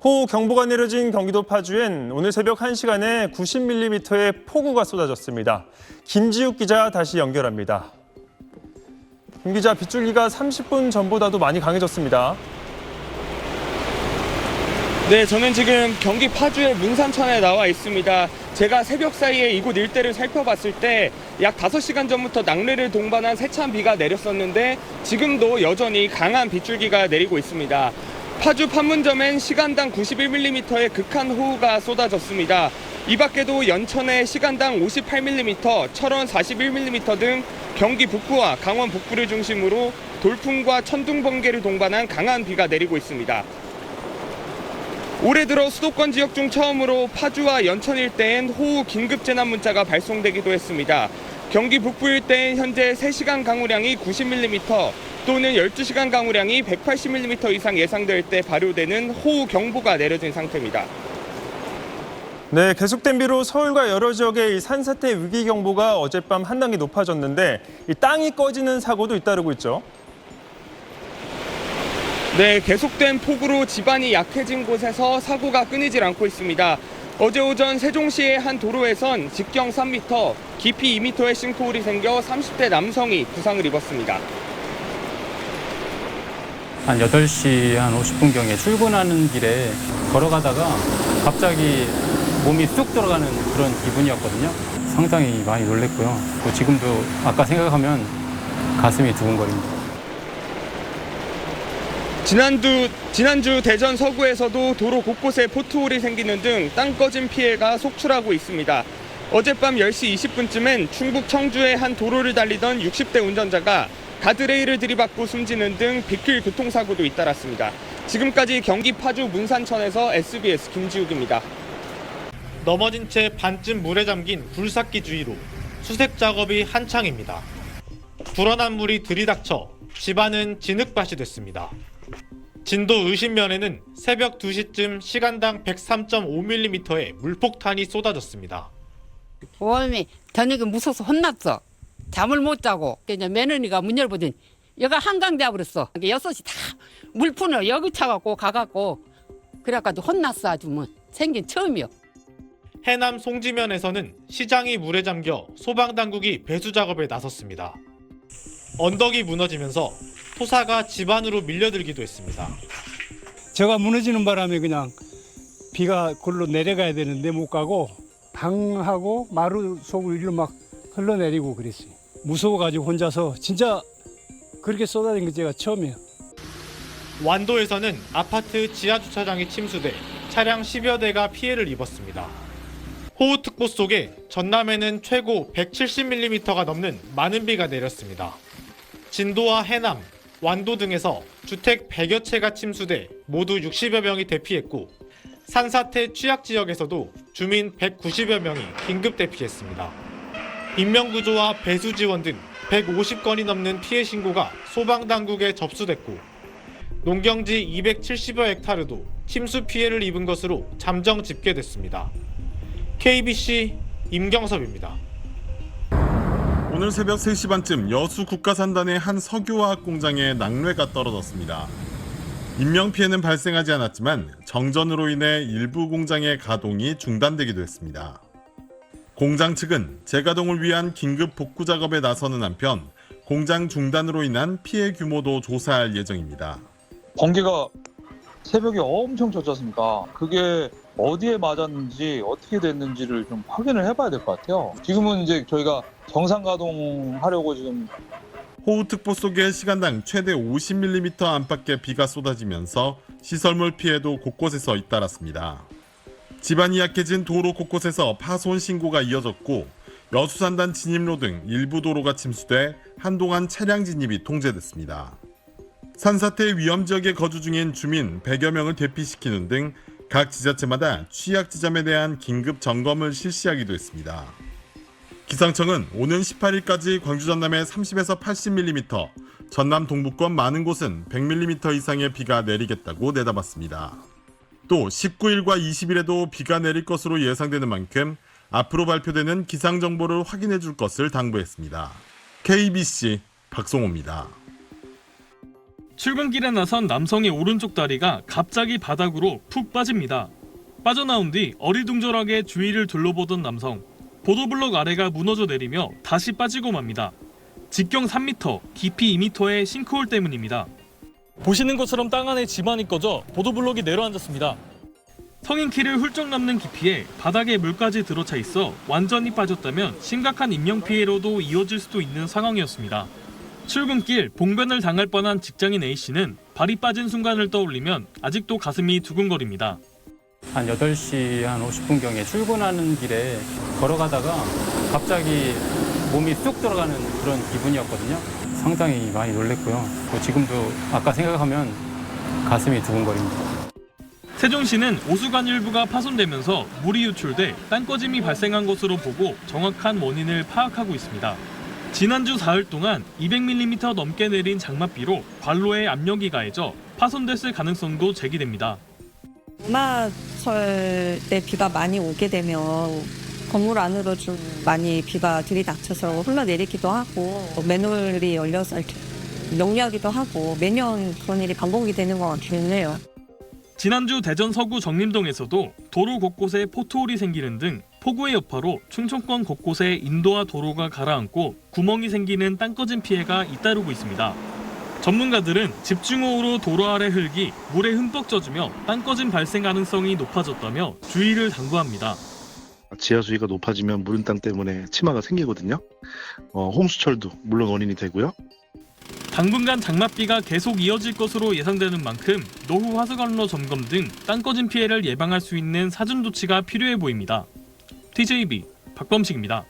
호우 경보가 내려진 경기도 파주엔 오늘 새벽 1시간에 90mm의 폭우가 쏟아졌습니다. 김지욱 기자 다시 연결합니다. 김 기자, 빗줄기가 30분 전보다도 많이 강해졌습니다. 네, 저는 지금 경기 파주의 문산천에 나와 있습니다. 제가 새벽 사이에 이곳 일대를 살펴봤을 때 약 5시간 전부터 낙뢰를 동반한 세찬 비가 내렸었는데 지금도 여전히 강한 빗줄기가 내리고 있습니다. 파주 판문점엔 시간당 91mm의 극한 호우가 쏟아졌습니다. 이 밖에도 연천에 시간당 58mm, 철원 41mm 등 경기 북부와 강원 북부를 중심으로 돌풍과 천둥 번개를 동반한 강한 비가 내리고 있습니다. 올해 들어 수도권 지역 중 처음으로 파주와 연천 일대엔 호우 긴급 재난 문자가 발송되기도 했습니다. 경기 북부 일대엔 현재 3시간 강우량이 90mm 또는 12시간 강우량이 180mm 이상 예상될 때 발효되는 호우 경보가 내려진 상태입니다. 네, 계속된 비로 서울과 여러 지역의 이 산사태 위기 경보가 어젯밤 한 단계 높아졌는데 이 땅이 꺼지는 사고도 잇따르고 있죠. 네, 계속된 폭우로 지반이 약해진 곳에서 사고가 끊이질 않고 있습니다. 어제 오전 세종시의 한 도로에선 직경 3m, 깊이 2m의 싱크홀이 생겨 30대 남성이 부상을 입었습니다. 한 8시 한 50분경에 출근하는 길에 걸어가다가 갑자기 몸이 쑥 들어가는 그런 기분이었거든요. 상당히 많이 놀랬고요. 지금도 아까 생각하면 가슴이 두근거립니다. 지난주 대전 서구에서도 도로 곳곳에 포트홀이 생기는 등 땅 꺼진 피해가 속출하고 있습니다. 어젯밤 10시 20분쯤엔 충북 청주의 한 도로를 달리던 60대 운전자가 가드레일을 들이받고 숨지는 등 빗길 교통사고도 잇따랐습니다. 지금까지 경기 파주 문산천에서 SBS 김지욱입니다. 넘어진 채 반쯤 물에 잠긴 굴삭기 주위로 수색 작업이 한창입니다. 불어난 물이 들이닥쳐 집안은 진흙밭이 됐습니다. 진도 의심면에는 새벽 2시쯤 시간당 103.5mm의 물폭탄이 쏟아졌습니다. 오늘 저녁에 무서워서 혼났어. 잠을 못 자고 그냥 며느리가 문 열보더니 여기가 한강돼 버렸어. 6시 다 물푼을 여기 차갖고 가갖고 그래가지고 혼났어. 아주 뭐 생긴 처음이요. 해남 송지면에서는 시장이 물에 잠겨 소방당국이 배수 작업에 나섰습니다. 언덕이 무너지면서 토사가 집 안으로 밀려들기도 했습니다. 제가 무너지는 바람에 그냥 비가 골로 내려가야 되는데 못 가고 강하고 마루 속으로 일로 막 흘러내리고 그랬어요. 무서워가지고 혼자서 진짜 그렇게 쏟아진 게 제가 처음이에요. 완도에서는 아파트 지하주차장이 침수돼 차량 10여 대가 피해를 입었습니다. 호우특보 속에 전남에는 최고 170mm가 넘는 많은 비가 내렸습니다. 진도와 해남, 완도 등에서 주택 100여 채가 침수돼 모두 60여 명이 대피했고 산사태 취약지역에서도 주민 190여 명이 긴급 대피했습니다. 인명구조와 배수 지원 등 150건이 넘는 피해 신고가 소방당국에 접수됐고 농경지 270여 헥타르도 침수 피해를 입은 것으로 잠정 집계됐습니다. KBC 임경섭입니다. 오늘 새벽 3시 반쯤 여수 국가산단의 한 석유화학 공장에 낙뢰가 떨어졌습니다. 인명피해는 발생하지 않았지만 정전으로 인해 일부 공장의 가동이 중단되기도 했습니다. 공장 측은 재가동을 위한 긴급 복구 작업에 나서는 한편 공장 중단으로 인한 피해 규모도 조사할 예정입니다. 번개가 새벽에 엄청 쳤지 않습니까? 그게 어디에 맞았는지 어떻게 됐는지를 좀 확인을 해봐야 될 것 같아요. 지금은 이제 저희가 정상 가동하려고 지금 호우특보 속에 시간당 최대 50mm 안팎의 비가 쏟아지면서 시설물 피해도 곳곳에서 잇따랐습니다. 지반이 약해진 도로 곳곳에서 파손 신고가 이어졌고 여수산단 진입로 등 일부 도로가 침수돼 한동안 차량 진입이 통제됐습니다. 산사태 위험 지역에 거주 중인 주민 100여 명을 대피시키는 등 각 지자체마다 취약 지점에 대한 긴급 점검을 실시하기도 했습니다. 기상청은 오는 18일까지 광주 전남에 30에서 80mm, 전남 동부권 많은 곳은 100mm 이상의 비가 내리겠다고 내다봤습니다. 또 19일과 20일에도 비가 내릴 것으로 예상되는 만큼 앞으로 발표되는 기상정보를 확인해 줄 것을 당부했습니다. KBC 박송호입니다. 출근길에 나선 남성의 오른쪽 다리가 갑자기 바닥으로 푹 빠집니다. 빠져나온 뒤 어리둥절하게 주위를 둘러보던 남성. 보도블록 아래가 무너져 내리며 다시 빠지고 맙니다. 직경 3m, 깊이 2m의 싱크홀 때문입니다. 보시는 것처럼 땅 안에 집안이 꺼져 보도블록이 내려앉았습니다. 성인 키를 훌쩍 넘는 깊이에 바닥에 물까지 들어차 있어 완전히 빠졌다면 심각한 인명피해로도 이어질 수도 있는 상황이었습니다. 출근길 봉변을 당할 뻔한 직장인 A씨는 발이 빠진 순간을 떠올리면 아직도 가슴이 두근거립니다. 한 8시 한 50분경에 출근하는 길에 걸어가다가 갑자기 몸이 쑥 들어가는 그런 기분이었거든요. 상당히 많이 놀랬고요. 지금도 아까 생각하면 가슴이 두근거립니다. 세종시는 오수관 일부가 파손되면서 물이 유출돼 땅꺼짐이 발생한 것으로 보고 정확한 원인을 파악하고 있습니다. 지난주 사흘 동안 200mm 넘게 내린 장맛비로 관로에 압력이 가해져 파손됐을 가능성도 제기됩니다. 음하철 때 비가 많이 오게 되면 건물 안으로 좀 많이 비가 들이닥쳐서 흘러내리기도 하고 맨홀이 열려서 이렇게 역류하기도 하고 매년 그런 일이 반복이 되는 것 같기는 해요. 지난주 대전 서구 정림동에서도 도로 곳곳에 포트홀이 생기는 등 폭우의 여파로 충청권 곳곳에 인도와 도로가 가라앉고 구멍이 생기는 땅꺼짐 피해가 잇따르고 있습니다. 전문가들은 집중호우로 도로 아래 흙이 물에 흠뻑 젖으며 땅꺼짐 발생 가능성이 높아졌다며 주의를 당부합니다. 지하 수위가 높아지면 무른 땅 때문에 치마가 생기거든요. 홍수철도 물론 원인이 되고요. 당분간 장맛비가 계속 이어질 것으로 예상되는 만큼 노후 하수관로 점검 등 땅꺼짐 피해를 예방할 수 있는 사전 조치가 필요해 보입니다. TJB 박범식입니다.